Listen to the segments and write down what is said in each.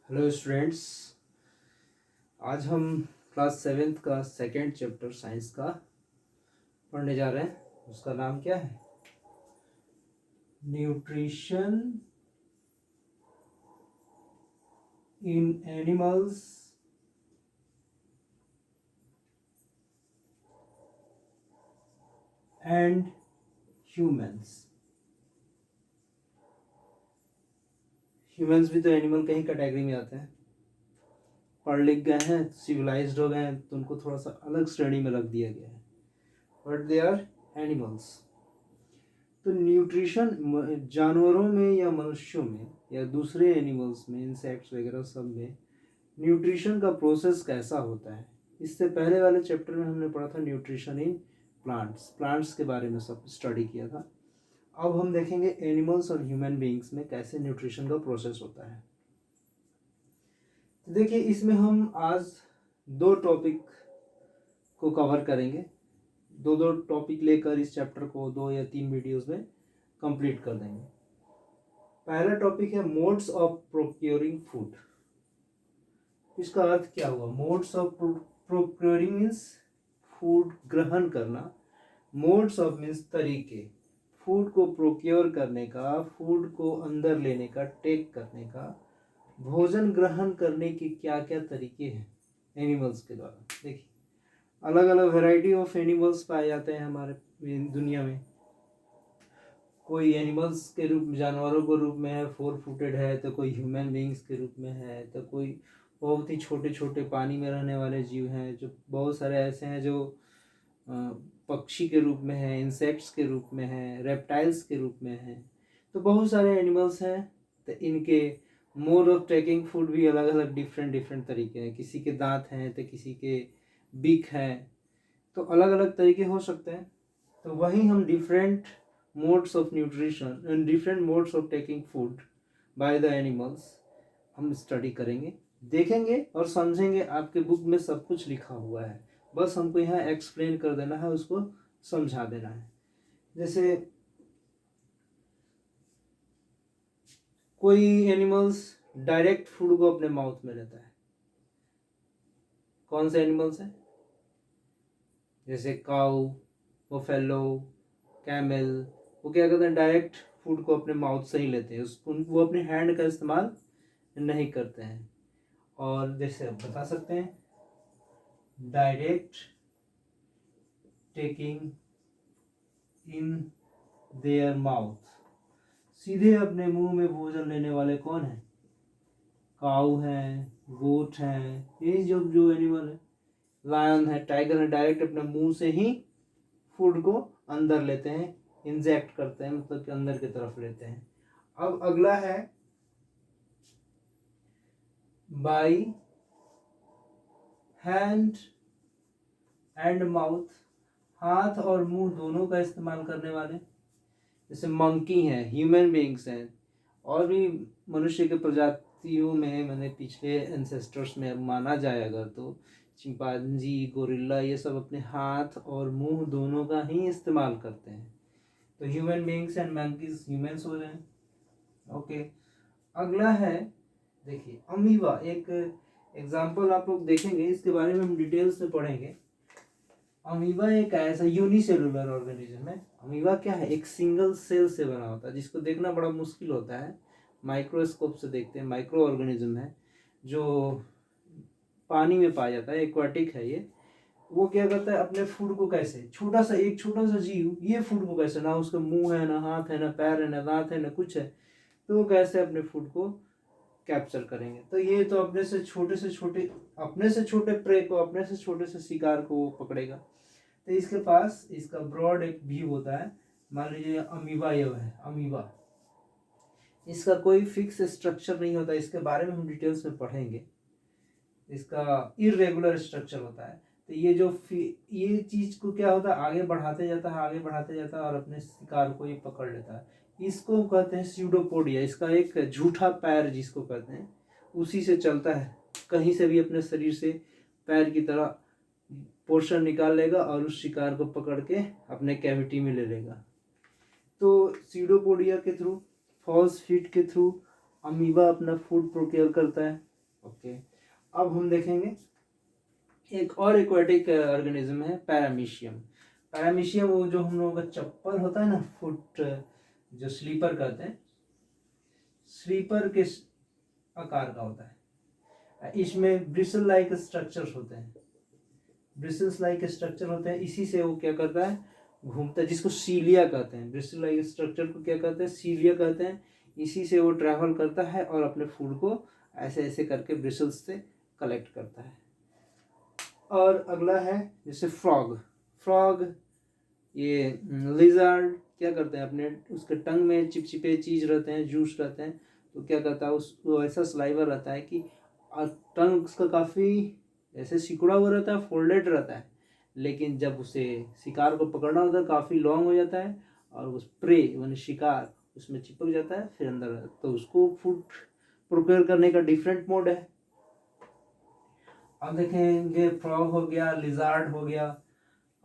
Hello students. आज हम class seventh का सेकेंड चैप्टर साइंस का पढ़ने जा रहे हैं। उसका नाम क्या है? Nutrition in animals and humans. Humans भी तो एनिमल के ही कैटेगरी में आते हैं। पढ़ लिख गए हैं, सिविलाइज्ड हो गए हैं, तो उनको थोड़ा सा अलग श्रेणी में रख दिया गया है, बट दे आर एनिमल्स। तो न्यूट्रिशन जानवरों में या मनुष्यों में या दूसरे एनिमल्स में, इंसेक्ट्स वगैरह सब में न्यूट्रिशन का प्रोसेस कैसा होता है। इससे पहले वाले चैप्टर में हमने पढ़ा था न्यूट्रिशन इन प्लांट्स के बारे में सब स्टडी किया था। अब हम देखेंगे एनिमल्स और ह्यूमन बीइंग्स में कैसे न्यूट्रिशन का प्रोसेस होता है। तो देखिए, इसमें हम आज दो टॉपिक को कवर करेंगे। दो टॉपिक लेकर इस चैप्टर को 2 या 3 वीडियोस में कंप्लीट कर देंगे। पहला टॉपिक है मोड्स ऑफ प्रोक्योरिंग फूड। इसका अर्थ क्या हुआ? Modes of procuring means food ग्रहण करना, मोड्स ऑफ मीन्स तरीके, फूड को प्रोक्योर करने का, फूड को अंदर लेने का, टेक करने का, भोजन ग्रहण करने के क्या क्या तरीके हैं एनिमल्स के द्वारा। देखिए, अलग अलग वैरायटी ऑफ एनिमल्स पाए जाते हैं हमारे दुनिया में। कोई एनिमल्स के रूप में, जानवरों के रूप में है, 4 फुटेड है, तो कोई ह्यूमन बींग्स के रूप में है, तो कोई बहुत ही छोटे छोटे पानी में रहने वाले जीव हैं, जो बहुत सारे ऐसे हैं जो पक्षी के रूप में है, इंसेक्ट्स के रूप में है, रेप्टाइल्स के रूप में है। तो बहुत सारे एनिमल्स हैं। तो इनके मोड ऑफ टेकिंग फूड भी अलग अलग डिफरेंट तरीके हैं। किसी के दांत हैं तो किसी के बीक है, तो अलग अलग तरीके हो सकते हैं। तो वही हम different modes of nutrition and different modes of taking food by the animals हम स्टडी करेंगे, देखेंगे और समझेंगे। आपके बुक में सब कुछ लिखा हुआ है, बस हमको यहाँ एक्सप्लेन कर देना है, उसको समझा देना है। जैसे कोई एनिमल्स डायरेक्ट फूड को अपने माउथ में लेता है। कौन से एनिमल्स हैं? जैसे काऊ, बफेलो, कैमल, वो क्या करते हैं? डायरेक्ट फूड को अपने माउथ से ही लेते हैं, उसको वो अपने हैंड का इस्तेमाल नहीं करते हैं। और जैसे आप बता सकते हैं, direct taking in their mouth, सीधे अपने मुंह में भोजन लेने वाले कौन है? काऊ है, गोट है, ये जो जो एनिमल है, लायन है, टाइगर है, डायरेक्ट अपने मुंह से ही फूड को अंदर लेते हैं, इंजेक्ट करते हैं, मतलब कि अंदर की तरफ लेते हैं। अब अगला है बाई हैंड एंड माउथ, हाथ और मुंह दोनों का इस्तेमाल करने वाले। जैसे मंकी हैं, ह्यूमन बीइंग्स हैं, और भी मनुष्य के प्रजातियों में, मैंने पिछले एंसेस्टर्स में माना जाए अगर, तो चिंपांजी, गोरिल्ला, ये सब अपने हाथ और मुंह दोनों का ही इस्तेमाल करते हैं। तो human beings and monkeys humans हो रहे हैं। ओके, अगला है, देखिए अमीबा। एक एग्जाम्पल आप लोग देखेंगे, इसके बारे में हम डिटेल्स में पढ़ेंगे। अमीबा एक ऐसा यूनिसेलुलर ऑर्गेनिज्म है। अमीबा क्या है? एक सिंगल सेल से बना होता है, जिसको देखना बड़ा मुश्किल होता है, माइक्रोस्कोप से देखते हैं। माइक्रो ऑर्गेनिज्म है जो पानी में पाया जाता है, एक्वाटिक है ये। वो क्या करता है? अपने फूड को कैसे, एक छोटा सा जीव ये फूड को कैसे, ना उसका मुंह है, ना हाथ है, ना पैर है, ना दांत है, ना कुछ है, तो वो कैसे अपने फूड को कैप्चर करेंगे? तो ये तो अपने से छोटे प्रे को, अपने से छोटे से शिकार को वो पकड़ेगा। तो इसके पास इसका ब्रॉड एक व्यू होता है। मान लीजिए अमीबा ये है, अमीबा, इसका कोई फिक्स स्ट्रक्चर नहीं होता, इसके बारे में हम डिटेल्स में पढ़ेंगे। इसका इरेगुलर स्ट्रक्चर होता है। तो ये चीज को क्या होता है? आगे बढ़ाते जाता है और अपने शिकार को ये पकड़ लेता है। इसको कहते हैं स्यूडोपोडिया। इसका एक झूठा पैर जिसको कहते हैं, उसी से चलता है। कहीं से भी अपने शरीर से पैर की तरह पोर्शन निकाल लेगा और उस शिकार को पकड़ के अपने कैविटी में ले लेगा। तो स्यूडोपोडिया के थ्रू, फॉल्स फीट के थ्रू अमीबा अपना फूड प्रोक्योर करता है। ओके, अब हम देखेंगे एक और एक्वाटिक ऑर्गेनिज्म है पैरामीशियम। पैरामीशियम वो जो हम लोगों का चप्पल होता है ना, फुट जो स्लीपर कहते हैं, स्लीपर के आकार का होता है। इसमें ब्रिसल लाइक स्ट्रक्चर्स होते हैं, ब्रिसल्स लाइक स्ट्रक्चर होते हैं। इसी से वो क्या करता है, घूमता है, जिसको सीलिया कहते हैं। ब्रिसल लाइक स्ट्रक्चर को क्या कहते हैं, सीलिया कहते हैं। इसी से वो ट्रैवल करता है और अपने फूड को ऐसे ऐसे करके ब्रिसल्स से कलेक्ट करता है। और अगला है जैसे फ्रॉग। फ्रॉग, ये लिजर्ड क्या करते हैं, अपने उसके टंग में चिपचिपे चीज रहते हैं, जूस रहते हैं, तो क्या करता है, उसको ऐसा स्लाइवर रहता है कि टंग उसका काफ़ी ऐसे सिकुड़ा हुआ रहता है, फोल्डेड रहता है, लेकिन जब उसे शिकार को पकड़ना होता है काफ़ी लॉन्ग हो जाता है और उस प्रे यानी शिकार उसमें चिपक जाता है, फिर अंदर, तो उसको फूड प्रिपेयर करने का डिफरेंट मोड है। अब देखेंगे फ्रॉग हो गया, लिजार्ड हो गया,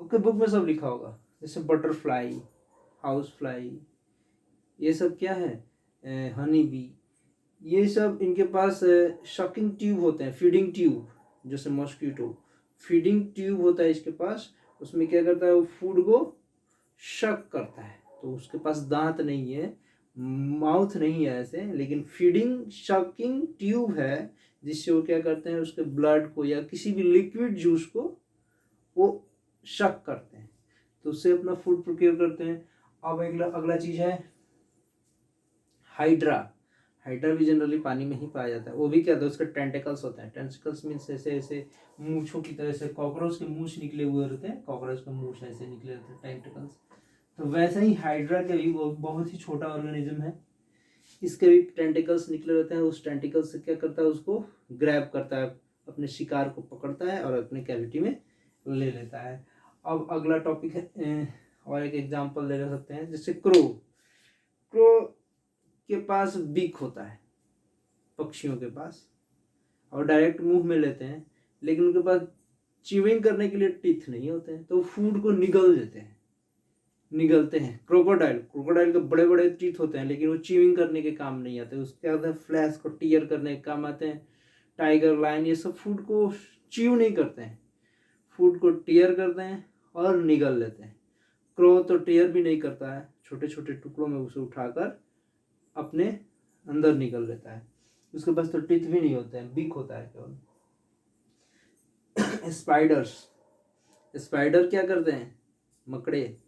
ओके, बुक में सब लिखा होगा। जैसे बटरफ्लाई, हाउस फ्लाई, ये सब क्या है, हनी बी, ये सब इनके पास शकिंग ट्यूब होते हैं, फीडिंग ट्यूब, जैसे मॉस्किटो फीडिंग ट्यूब होता है इसके पास। उसमें क्या करता है, वो फूड को शक करता है, तो उसके पास दांत नहीं है, माउथ नहीं है ऐसे, लेकिन फीडिंग शकिंग ट्यूब है, जिससे वो क्या करते हैं, उसके ब्लड को या किसी भी लिक्विड जूस को वो शक करते हैं, तो उससे अपना फूड प्रोक्योर करते हैं। अब अगला चीज है हाइड्रा। हाइड्रा भी जनरली पानी में ही पाया जाता है। वो भी क्या होता है, उसके टेंटिकल्स होते हैं। टेंटिकल्स मीन्स ऐसे ऐसे मूछों की तरह से, कॉकरोच के मूछ निकले हुए रहते हैं, कॉकरोच के मूछ ऐसे निकले रहते हैं टेंटिकल्स। तो वैसे ही हाइड्रा के भी वो बहुत ही छोटा ऑर्गेनिज्म है, इसके भी टेंटिकल्स निकले रहते हैं। उस टेंटिकल्स से क्या करता है, उसको ग्रैब करता है, अपने शिकार को पकड़ता है और अपने कैविटी में ले लेता है। अब अगला टॉपिक है, और एक एग्जांपल ले सकते हैं, जैसे क्रो। क्रो के पास बीक होता है, पक्षियों के पास, और डायरेक्ट मुंह में लेते हैं, लेकिन उनके पास च्यूइंग करने के लिए टीथ नहीं होते हैं, तो फूड को निगलते हैं। क्रोकोडाइल के बड़े बड़े टीथ होते हैं, लेकिन वो च्यूइंग करने के काम नहीं आते, उसके आते फ्लैश को टीयर करने के काम आते हैं। टाइगर, लायन, ये सब फूड को च्यू नहीं करते हैं, फूड को टीयर करते हैं और निगल लेते हैं। क्रो तो टीयर भी नहीं करता है, छोटे छोटे टुकड़ों में उसे उठाकर अपने अंदर निकल लेता है। उसके पास तो टीथ भी नहीं होते हैं, बीक होता है केवल। स्पाइडर क्या करते हैं, मकड़े,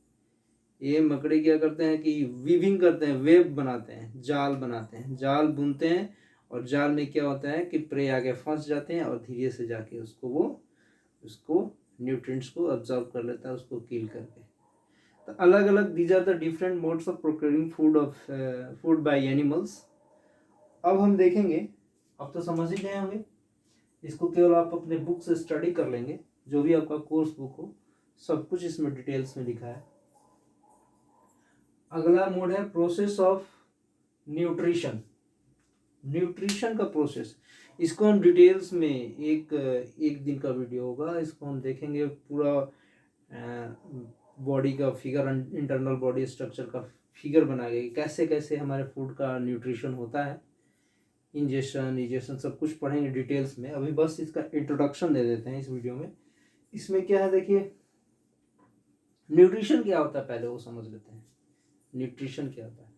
ये मकड़े क्या करते हैं कि वीविंग करते हैं, वेब बनाते हैं, जाल बनाते हैं, जाल बुनते हैं, और जाल में क्या होता है कि प्रे आगे फंस जाते हैं और धीरे से जाके उसको न्यूट्रिएंट्स को अब्जॉर्ब कर लेता है, उसको किल करके। तो अलग अलग these are the different modes of procuring food by animals. अब हम देखेंगे, अब तो समझ ही गए होंगे, इसको केवल आप अपने बुक से स्टडी कर लेंगे, जो भी आपका कोर्स बुक हो, सब कुछ इसमें डिटेल्स में लिखा है। अगला मोड है प्रोसेस ऑफ न्यूट्रिशन। न्यूट्रिशन का प्रोसेस, इसको हम डिटेल्स में एक दिन का वीडियो होगा, इसको हम देखेंगे पूरा, बॉडी का फिगर, इंटरनल बॉडी स्ट्रक्चर का फिगर बनाएंगे, कैसे कैसे हमारे फूड का न्यूट्रिशन होता है, इंजेक्शन सब कुछ पढ़ेंगे डिटेल्स में। अभी बस इसका इंट्रोडक्शन दे देते हैं इस वीडियो में। इसमें क्या है, देखिए न्यूट्रिशन क्या होता है पहले वो समझ लेते हैं। न्यूट्रिशन क्या होता है,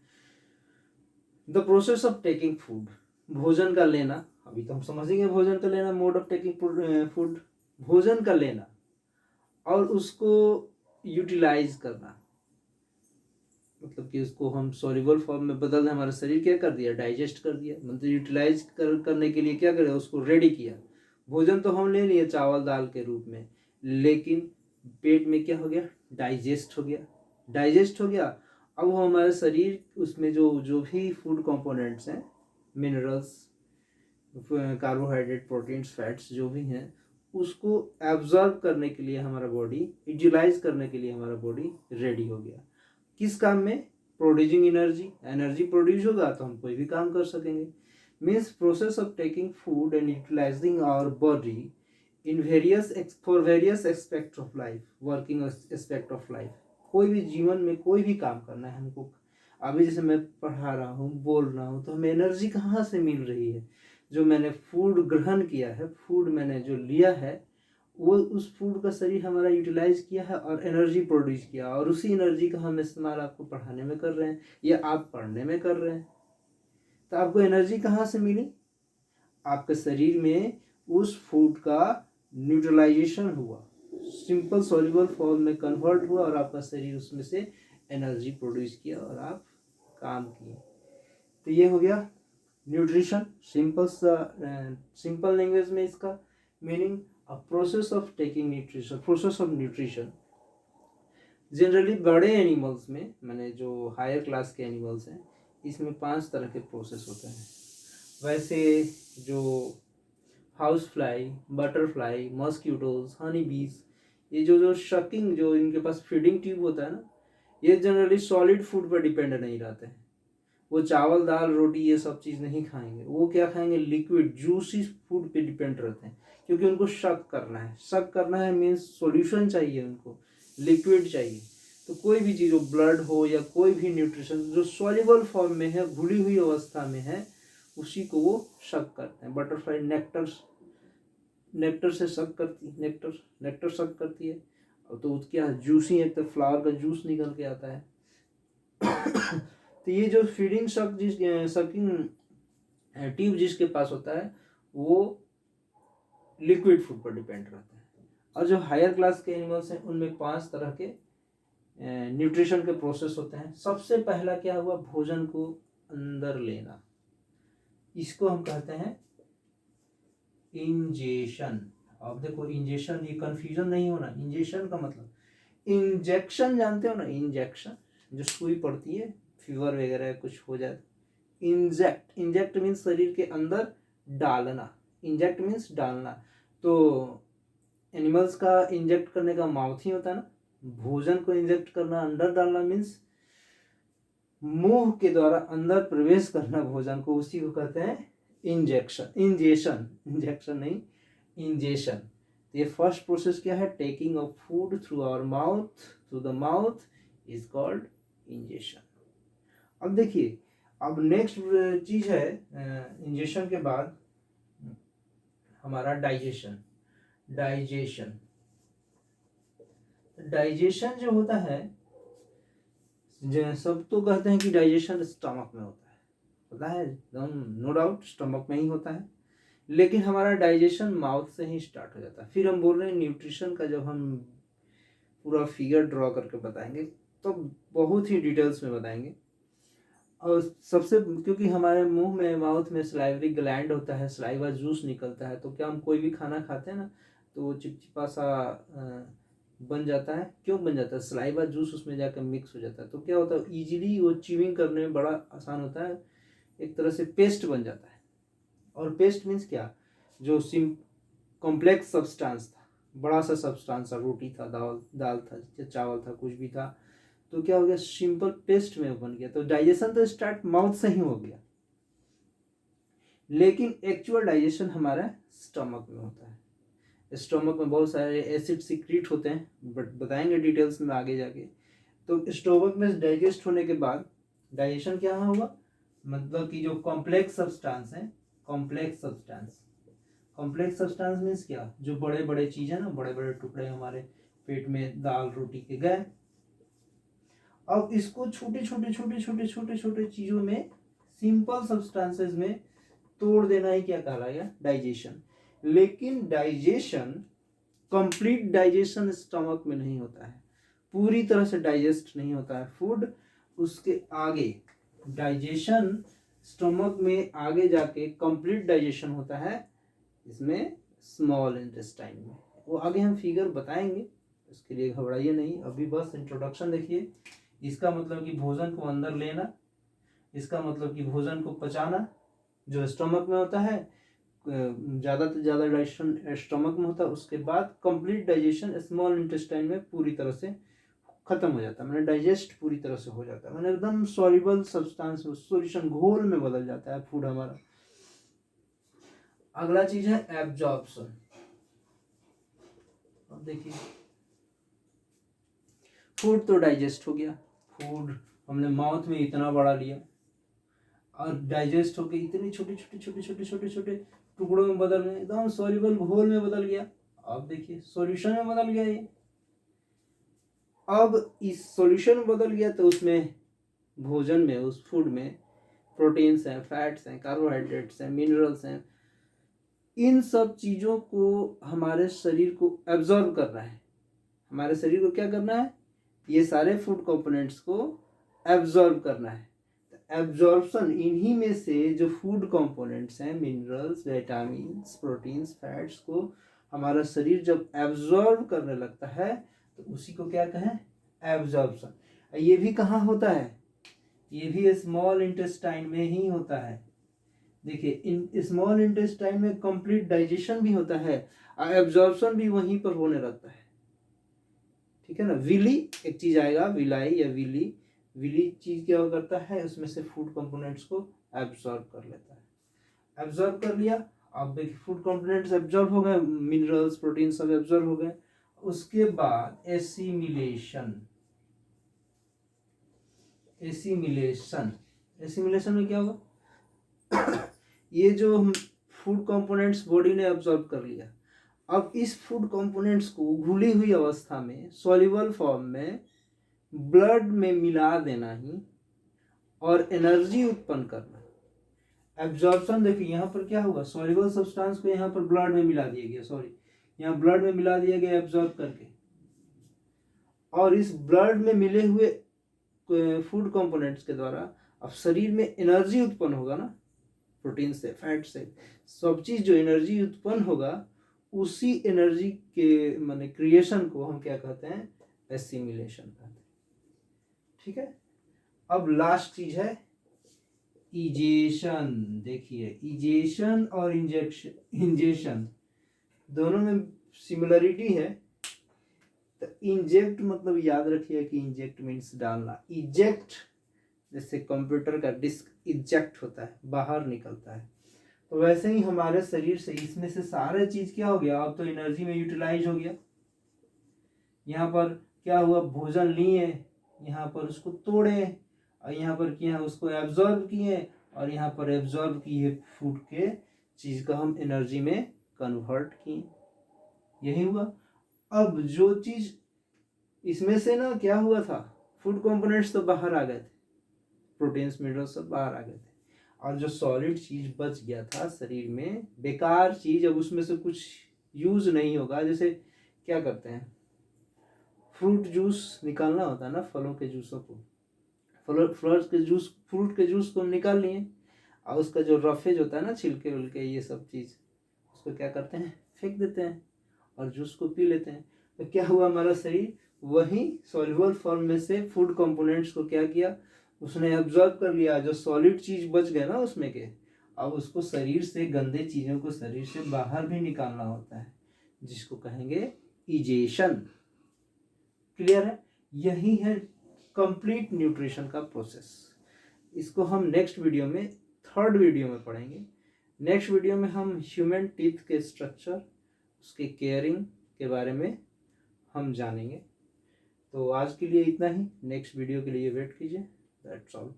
the process of taking food, भोजन का लेना। अभी तो हम समझेंगे भोजन का लेना, मोड ऑफ टेकिंग फूड, भोजन का लेना और उसको यूटिलाइज करना, मतलब कि उसको हम सॉल्युबल फॉर्म में बदल दें। हमारा शरीर क्या कर दिया, डाइजेस्ट कर दिया, मतलब यूटिलाइज करने के लिए क्या करें, उसको रेडी किया। भोजन तो हम ले लिए चावल दाल के रूप में, लेकिन पेट में क्या हो गया, डाइजेस्ट हो गया। अब वो हमारे शरीर उसमें जो भी फूड कंपोनेंट्स हैं, मिनरल्स, कार्बोहाइड्रेट, प्रोटीन्स, फैट्स जो भी हैं, उसको एब्जॉर्ब करने के लिए हमारा बॉडी, यूटिलाइज करने के लिए हमारा बॉडी रेडी हो गया। किस काम में, प्रोड्यूसिंग एनर्जी प्रोड्यूस होगा तो हम कोई भी काम कर सकेंगे। Means process of taking food and utilising our body in for various aspect of life, working aspect of life. कोई भी जीवन में कोई भी काम करना है हमको, अभी जैसे मैं पढ़ा रहा हूँ, बोल रहा हूँ, तो हमें एनर्जी कहाँ से मिल रही है, जो मैंने फूड ग्रहण किया है, फूड मैंने जो लिया है, वो उस फूड का शरीर हमारा यूटिलाइज किया है और एनर्जी प्रोड्यूस किया, और उसी एनर्जी का हम इस्तेमाल आपको पढ़ाने में कर रहे हैं या आप पढ़ने में कर रहे हैं। तो आपको एनर्जी कहाँ से मिली? आपके शरीर में उस फूड का न्यूट्रलाइजेशन हुआ, सिंपल सॉल्युबल फॉर्म में कन्वर्ट हुआ और आपका शरीर उसमें से एनर्जी प्रोड्यूस किया और आप काम किए। तो ये हो गया न्यूट्रिशन। सिंपल लैंग्वेज में इसका meaning a process of taking nutrition, process of nutrition. Generally बड़े एनिमल्स में, मैंने जो हायर क्लास के एनिमल्स हैं, इसमें 5 तरह के प्रोसेस होते हैं। वैसे जो house fly, butterfly, mosquitoes, Honey बीज, ये जो शकिंग, जो इनके पास फीडिंग ट्यूब होता है ना, ये जनरली सॉलिड फूड पर डिपेंड नहीं रहते हैं। वो चावल दाल रोटी ये सब चीज़ नहीं खाएंगे। वो क्या खाएंगे? लिक्विड जूसी फूड पे डिपेंड रहते हैं, क्योंकि उनको शक करना है। शक करना है मीन्स सॉल्यूशन चाहिए, उनको लिक्विड चाहिए। तो कोई भी चीज़ हो, ब्लड हो या कोई भी न्यूट्रिशन जो सॉल्युबल फॉर्म में है, घुली हुई अवस्था में है, उसी को वो शक करते हैं। बटरफ्लाई नेक्टर से शक करती है, नेक्टर शक करती है। तो क्या जूसी है, तो फ्लावर का जूस निकल के आता है। तो ये जो फीडिंग सकिंग ट्यूब जिसके पास होता है, वो लिक्विड फूड पर डिपेंड रहता है। और जो हायर क्लास के एनिमल्स हैं, उनमें 5 तरह के न्यूट्रिशन के प्रोसेस होते हैं। सबसे पहला क्या हुआ? भोजन को अंदर लेना। इसको हम कहते हैं इंजेशन। अब देखो, इंजेशन, ये कंफ्यूजन नहीं होना। इंजेशन का मतलब इंजेक्शन, जानते हो ना? इंजेक्शन जो सुई पड़ती है, फीवर वगैरह कुछ हो जाए। इंजेक्ट मीन्स शरीर के अंदर डालना। इंजेक्ट मीन्स डालना। तो एनिमल्स का इंजेक्ट करने का माउथ ही होता है ना। भोजन को इंजेक्ट करना, अंदर डालना मीन्स मुंह के द्वारा अंदर प्रवेश करना भोजन को, उसी को कहते हैं इंजेक्शन नहीं, इंजेशन। ये फर्स्ट प्रोसेस क्या है? Taking of food through our mouth, through the mouth is called ingestion. अब देखिए, अब नेक्स्ट चीज है इंजेशन के बाद हमारा डाइजेशन। डाइजेशन जो होता है, सब तो कहते हैं कि डाइजेशन स्टमक में होता है, पता है एकदम, नो डाउट स्टमक में ही होता है। लेकिन हमारा डाइजेशन माउथ से ही स्टार्ट हो जाता है। फिर हम बोल रहे हैं न्यूट्रिशन का, जब हम पूरा फिगर ड्रॉ करके बताएंगे तो बहुत ही डिटेल्स में बताएंगे। और सबसे, क्योंकि हमारे मुंह में, माउथ में सलाइवरी ग्लैंड होता है, सलाइवा जूस निकलता है। तो क्या हम कोई भी खाना खाते हैं ना, तो वो चिपचिपा सा बन जाता है। क्यों बन जाता है? सलाइवा जूस उसमें जाकर मिक्स हो जाता है। तो क्या होता है? इजीली वो च्यूइंग करने में बड़ा आसान होता है, एक तरह से पेस्ट बन जाता है। और पेस्ट मीन्स क्या? जो कॉम्प्लेक्स सब्सटेंस था, बड़ा सा सब्सटेंस था, रोटी था, दाल था, चावल था, कुछ भी था, तो क्या हो गया? सिंपल पेस्ट में बन गया। तो डाइजेशन तो स्टार्ट माउथ से ही हो गया, लेकिन एक्चुअल डाइजेशन हमारा स्टमक में होता है। स्टमक में बहुत सारे एसिड सिक्रीट होते हैं, बट बताएंगे डिटेल्स में आगे जाके। तो स्टमक में डाइजेस्ट होने के बाद डाइजेशन क्या हुआ? मतलब कि जो कॉम्प्लेक्स सब्सटेंस है, कॉम्प्लेक्स सब्सटेंस मीन्स क्या? जो बड़े बड़े चीज है ना, बड़े बड़े टुकड़े हमारे पेट में दाल रोटी के गए। अब इसको छोटे छोटे चीजों में, सिंपल सब्सटेंसेस में तोड़ देना ही क्या कहलाएगा? डाइजेशन। लेकिन डाइजेशन, कंप्लीट डाइजेशन स्टमक में नहीं होता है, पूरी तरह से डाइजेस्ट नहीं होता है फूड। उसके आगे डाइजेशन स्टमक में आगे जाके कंप्लीट डाइजेशन होता है इसमें, स्मॉल इंटेस्टाइन में। वो आगे हम फिगर बताएंगे, इसके लिए घबराइए नहीं, अभी बस इंट्रोडक्शन देखिए। इसका मतलब कि भोजन को अंदर लेना, इसका मतलब कि भोजन को पचाना, जो स्टमक में होता है, ज़्यादा से ज़्यादा डाइजेशन स्टमक में होता है। उसके बाद कंप्लीट डाइजेशन स्मॉल इंटेस्टाइन में पूरी तरह से खत्म हो जाता है, मैंने डाइजेस्ट पूरी तरह से हो जाता है, मैंने एकदम सॉल्युबल सब्सटेंस, सॉल्यूशन, घोल में बदल जाता है फूड हमारा। अगला चीज है एब्जॉर्प्शन। अब देखिए, फूड तो डाइजेस्ट हो गया, फूड हमने माउथ में इतना बड़ा लिया। और डाइजेस्ट होकर इतने छोटे छोटे छोटे छोटे छोटे छोटे टुकड़ों में बदल गए, एकदम सॉल्युबल घोल में बदल गया। अब देखिए सॉल्यूशन में बदल गया ये। अब इस सॉल्यूशन में बदल गया तो उसमें भोजन में, उस फूड में प्रोटीन्स हैं, फैट्स हैं, कार्बोहाइड्रेट्स हैं, मिनरल्स हैं, इन सब चीज़ों को हमारे शरीर को एब्जॉर्ब करना है। हमारे शरीर को क्या करना है? ये सारे फूड कंपोनेंट्स को एब्जॉर्ब करना है। एब्जॉर्प्शन, इन्हीं में से जो फूड कंपोनेंट्स हैं, मिनरल्स, विटामिन्स, प्रोटीन्स, फैट्स को हमारा शरीर जब एब्जॉर्ब करने लगता है तो उसी को क्या कहें? एब्जॉर्प्शन। ये भी कहाँ होता है? ये भी स्मॉल इंटेस्टाइन में ही होता है। देखिए इन स्मॉल इंटेस्टाइन में कंप्लीट डाइजेशन भी होता है और एब्जॉर्प्शन भी वहीं पर होने लगता है। ठीक है ना। विली एक चीज आएगा, विलाई या विली। विली चीज क्या करता है? उसमें से फूड कंपोनेंट्स को एब्जॉर्ब कर लेता है। एब्जॉर्ब कर लिया, अब देखिए फूड कंपोनेंट्स एब्जॉर्ब हो गए, मिनरल्स, प्रोटीन सब एब्जॉर्ब हो गए। उसके बाद एसिमिलेशन। एसिमिलेशन, एसिमिलेशन में क्या होगा? ये जो हम फूड कंपोनेंट्स बॉडी ने एब्जॉर्ब कर लिया, अब इस फूड कंपोनेंट्स को घुली हुई अवस्था में, सॉल्युबल फॉर्म में ब्लड में मिला देना ही और एनर्जी उत्पन्न करना। एब्जॉर्प्शन देखिए यहाँ पर क्या हुआ? सॉल्युबल सब्सटेंस को यहाँ पर ब्लड में मिला दिया गया, सॉरी यहाँ ब्लड में मिला दिया गया एब्जॉर्ब करके, और इस ब्लड में मिले हुए फूड कंपोनेंट्स के द्वारा अब शरीर में एनर्जी उत्पन्न होगा ना, प्रोटीन से, फैट से, सब चीज जो एनर्जी उत्पन्न होगा, उसी एनर्जी के माने क्रिएशन को हम क्या कहते हैं? एसिमिलेशन कहते हैं। ठीक है। अब लास्ट चीज है इजेशन। देखिए इजेशन और इंजेक्शन दोनों में सिमिलरिटी है। तो इंजेक्ट मतलब याद रखिए कि इंजेक्ट मीन्स डालना, इजेक्ट जैसे कंप्यूटर का डिस्क इजेक्ट होता है, बाहर निकलता है, तो वैसे ही हमारे शरीर से इसमें से सारे चीज क्या हो गया? अब तो एनर्जी में यूटिलाइज हो गया। यहाँ पर क्या हुआ? भोजन लिए, यहाँ पर उसको तोड़े, और यहाँ पर किया उसको एब्जॉर्ब किए, और यहाँ पर एब्जॉर्ब किए फूड के चीज का हम एनर्जी में कन्वर्ट किए। यही हुआ। अब जो चीज इसमें से ना क्या हुआ था? फूड कंपोनेंट्स तो बाहर आ गए थे, प्रोटीन्स, मिनरल्स सब बाहर आ गए थे, और जो सॉलिड चीज बच गया था शरीर में, बेकार चीज, अब उसमें से कुछ यूज नहीं होगा। जैसे क्या करते हैं, फ्रूट जूस निकालना होता है ना, फलों के जूसों को, फ्रूट के जूस, फ्रूट के जूस को निकाल लिए, और उसका जो रफेज होता है ना, छिलके उलके ये सब चीज, उसको क्या करते हैं? फेंक देते हैं और जूस को पी लेते हैं। तो क्या हुआ? हमारा शरीर वही सॉल्युबल फॉर्म में से फूड कंपोनेंट्स को क्या किया? उसने एब्जॉर्ब कर लिया। जो सॉलिड चीज बच गए ना उसमें के, अब उसको शरीर से, गंदे चीजों को शरीर से बाहर भी निकालना होता है, जिसको कहेंगे इजेशन। क्लियर है? यही है कंप्लीट न्यूट्रिशन का प्रोसेस। इसको हम नेक्स्ट वीडियो में, थर्ड वीडियो में पढ़ेंगे। नेक्स्ट वीडियो में हम ह्यूमन टीथ के स्ट्रक्चर, उसके केयरिंग के बारे में हम जानेंगे। तो आज के लिए इतना ही, नेक्स्ट वीडियो के लिए वेट कीजिए। That's all.